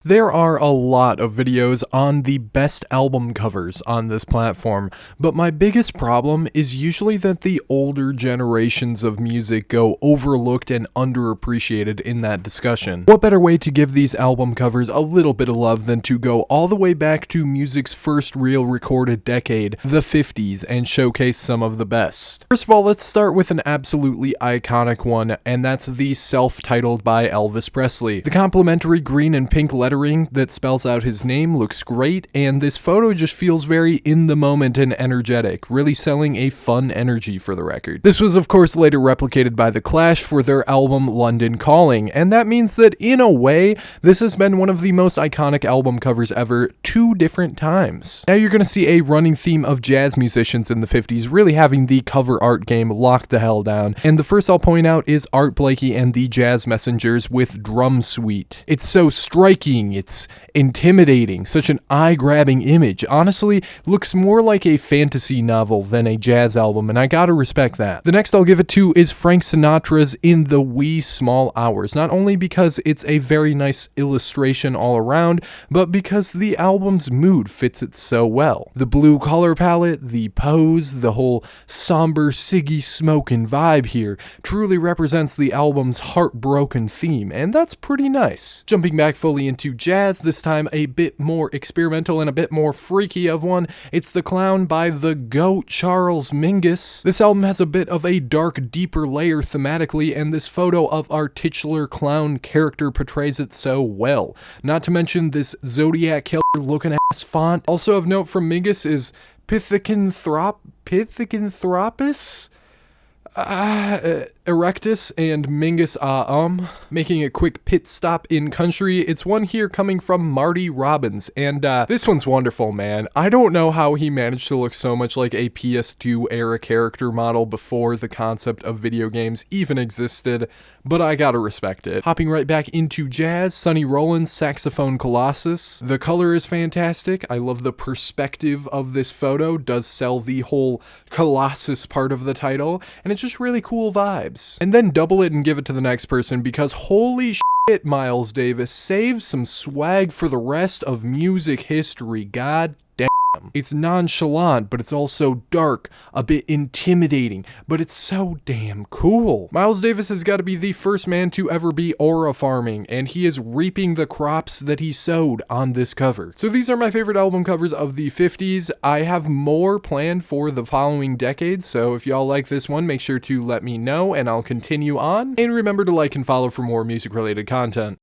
There are a lot of videos on the best album covers on this platform, but my biggest problem is usually that the older generations of music go overlooked and underappreciated in that discussion. What better way to give these album covers a little bit of love than to go all the way back to music's first real recorded decade, the 50s, and showcase some of the best. First of all, let's start with an absolutely iconic one, and that's the Self-Titled by Elvis Presley. The complimentary green and pink lettering that spells out his name looks great, and this photo just feels very in the moment and energetic, really selling a fun energy for the record. This was of course later replicated by The Clash for their album London Calling, and that means that in a way, this has been one of the most iconic album covers ever 2 different times. Now you're gonna see a running theme of jazz musicians in the 50s really having the cover art game locked the hell down, and the first I'll point out is Art Blakey and the Jazz Messengers with Drum Suite. It's so striking, it's intimidating, such an eye-grabbing image. Honestly, looks more like a fantasy novel than a jazz album, and I gotta respect that. The next I'll give it to is Frank Sinatra's In the Wee Small Hours, not only because it's a very nice illustration all around, but because the album's mood fits it so well. The blue color palette, the pose, the whole somber ciggy smoking vibe here truly represents the album's heartbroken theme, and that's pretty nice. Jumping back fully into jazz, this time a bit more experimental and a bit more freaky of one, it's The Clown by the GOAT Charles Mingus. This album has a bit of a dark, deeper layer thematically, and this photo of our titular clown character portrays it so well. Not to mention this Zodiac Killer looking ass font. Also of note from Mingus is Pithecanthropus? Erectus and Mingus making a quick pit stop in country. It's one here coming from Marty Robbins, and this one's wonderful, man. I don't know how he managed to look so much like a PS2 era character model before the concept of video games even existed, but I gotta respect it. Hopping right back into jazz, Sonny Rollins' Saxophone Colossus. The color is fantastic. I love the perspective of this photo, does sell the whole Colossus part of the title, and it's just really cool vibes. And then double it and give it to the next person, because holy shit, Miles Davis, save some swag for the rest of music history. God damn. It's nonchalant, but it's also dark, a bit intimidating, but it's so damn cool. Miles Davis has got to be the first man to ever be aura farming, and he is reaping the crops that he sowed on this cover. So these are my favorite album covers of the 50s. I have more planned for the following decades, so if y'all like this one, make sure to let me know and I'll continue on. And remember to like and follow for more music related content.